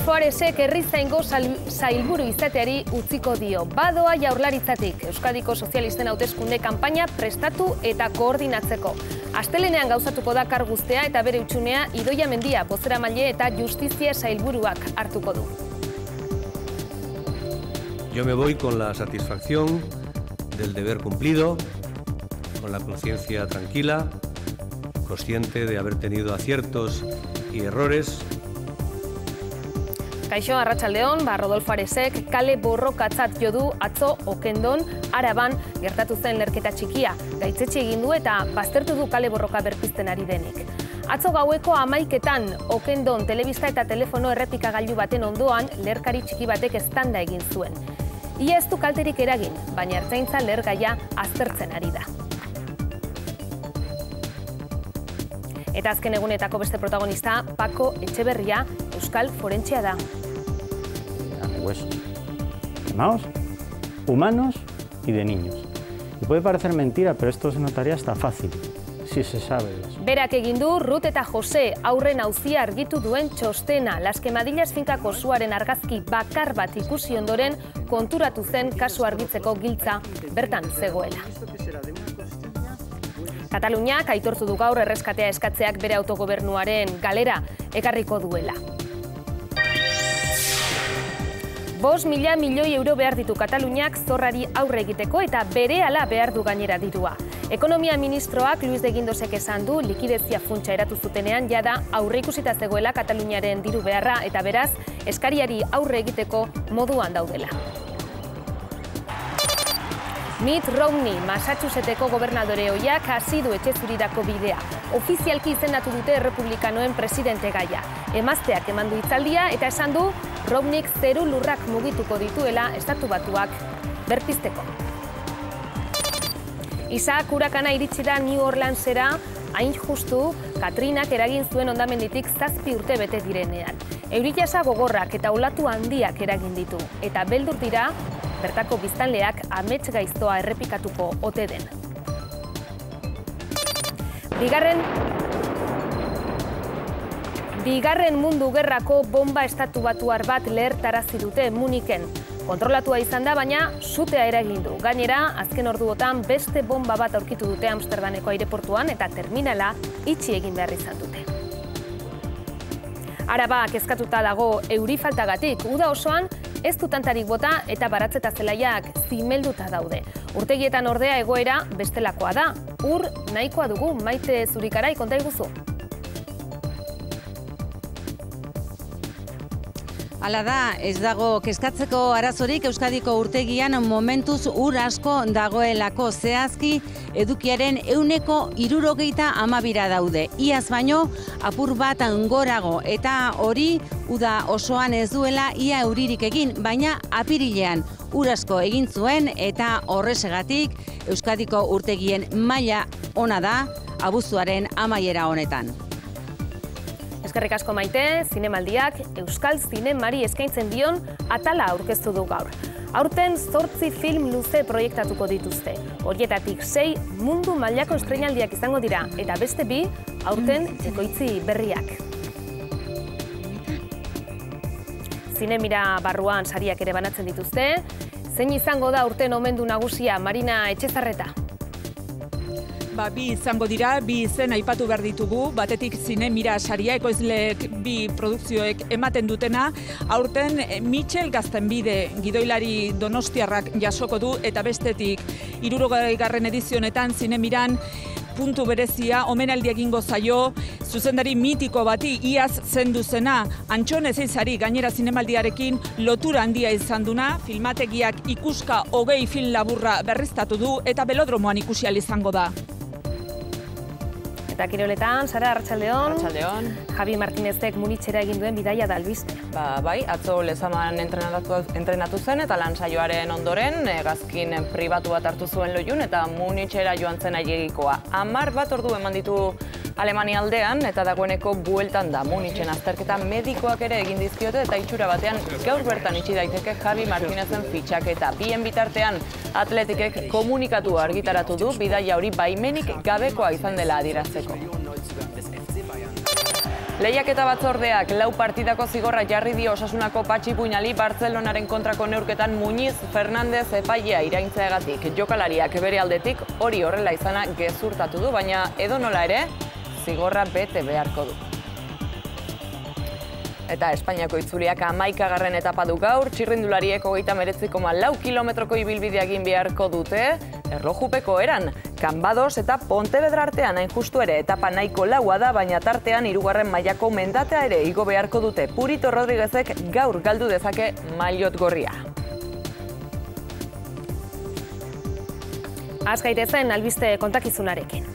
Faresek herrizaingo sailburu izateari utziko dio. Badoa Jaurlaritzatik Euskadiko Sozialisten hauteskunde kanpaina prestatu eta koordinatzeko. Astelenean gauzatuko da karguztea eta bere hutsunea Idoia Mendia bozeramaile eta justizia sailburuak hartuko du. Yo me voy con la satisfacción del deber cumplido, con la conciencia tranquila, consciente de haber tenido aciertos y errores. Kaixo, arratsaldeon, Rodolfo Faresek kale borrokatzat jo du atzo Okendon, Araban gertatu zen lerketa txikia. Gaitzetxe egin du eta baztertu du kale borroka berpizten ari denik. Atzo gaueko 11etan Okendon telebista eta telefono errepikagailu baten ondoan lerkari txiki batek eztanda egin zuen. Ia ez du kalterik eragin, baina ertzaintza lehergaia aztertzen ari da. Eta azken egunetako beste protagonista, Paco Etxeberria, euskal forentzia da. Huesos quemados, humanos y de niños. Y puede parecer mentira, pero esto se notaría hasta fácil, si se sabe eso. Berak egin du Ruth eta Jose aurren auzia argitu duen txostena. Las Quemadillas finkako suaren argazki bakar bat ikusi ondoren konturatu zen kasu argitzeko giltza bertan zegoela. Kataluniak aitortu du gaur erreskatea eskatzeak bere autogobernuaren galera ekarriko duela. 5.000 milioi euro behar ditu Kataluniak zorrari aurre egiteko eta berehala behar du gainera dirua. Ekonomia ministroak Luis de Guindosek esan du likidezia funtsa eratu zutenean jada aurreikusita zegoela Kataluniaren diru beharra eta beraz eskariari aurre egiteko moduan daudela. Mitt Romney, Massachusettseko gobernadore ohiak hasi du etxe zurirako bidea. Ofizialki izendatu dute errepublikanoen presidente gaia. Emazteak eman du hitzaldia eta esan du Romneyk zeru lurrak mugituko dituela Estatu Batuak berpizteko. Isaac hurakana iritsi da New Orleansera, hain justu Katrinak eragin zuen hondamenditik 7 urte bete direnean. Euri-jasa gogorrak eta olatu handiak eragin ditu eta beldur dira bertako biztanleak amets gaiztoa errepikatuko ote den. Bigarren mundu gerrako bomba estatubatuar bat lehertarazi dute Muniken. Kontrolatua izan da, baina sutea eragin du. Gainera, azken orduotan beste bomba bat aurkitu dute Amsterdameko aireportuan eta terminala itxi egin behar izan dute. Araba kezkatuta dago euri faltagatik. Uda osoan ez du tantarik bota eta baratzeta zelaiak zimelduta daude. Urtegietan ordea egoera bestelakoa da. Ur nahikoa dugu, Maite Zurikarai, konta iguzu. Hala da, ez dago kezkatzeko arazorik Euskadiko urtegian momentuz ur asko dagoelako zehazki edukiaren 62% daude. Iaz baino apur bat gorago eta hori uda osoan ez duela ia euririk egin, baina apirilean ur asko egin zuen eta horresegatik Euskadiko urtegien maila ona da abuztuaren amaiera honetan. Eskerrik asko Maite, zinemaldiak Euskal Zinemari eskaintzen dion atala aurkeztu du gaur. Aurten 8 film luze proiektatuko dituzte. Horietatik 6 mundu mailako estreinaldiak izango dira eta beste 2 aurten ekoitzi berriak. Zinemira barruan sariak ere banatzen dituzte. Zein izango da aurten omendu nagusia, Marina Etxezarreta? Bi izango dira, 2 izen aipatu behar ditugu, batetik Zinemira saria ekoizleek 2 produkzioek ematen dutena, aurten Michel Gaztenbide gidoilari donostiarrak jasoko du eta bestetik 60. edizionetan Zinemiran puntu berezia omenaldi egingo zaio zuzendari mitiko bati iaz zendu zena Antxon Ezeizari gainera zinemaldiarekin lotura handia izan duna, filmategiak ikuska 20 film laburra berriztatu du eta belodromoan ikusi ahal izango da. Eta kiroletan, Sara, arratsaldeon. Arratsaldeon. Javi Martinezek Munitzera egin duen bidaia da albiste. Bai, atzo Lezaman entrenatu zen eta lan saioaren ondoren hegazkin pribatu bat hartu zuen Loiun eta Munitzera joan zen ailegikoa. 11 ordu eman ditu Alemania aldean eta dagoeneko bueltan da. Munitzen azterketa medikoak ere egin dizkiote eta itxura batean gaur bertan itxi daiteke Javi Martinezen fitxaketa. Bien bitartean Atletikek komunikatu argitaratu du bidaia hori baimenik gabekoa izan dela adierazteko. Lehiaketa batzordeak 4 partidako zigorra jarri dio Osasunako Patxi Puñali Bartzelonaren kontrako neurketan Muñiz Fernandez epailea iraintzeagatik. Jokalariak bere aldetik hori horrela izana gezurtatu du, baina edonola ere zigorra bete beharko du. Eta Espainiako itzuliak 11. etapa du gaur, txirrindulariek 39,4 kilometroko ibilbidea egin beharko dute, erlojupeko eran, Kanbados eta Pontevedra artean hain justu ere etapa nahiko laua da, baina tartean 3. mailako mendatea ere igo beharko dute. Purito Rodriguezek gaur galdu dezake maillot gorria. Az gaitezen albiste kontakizunarekin.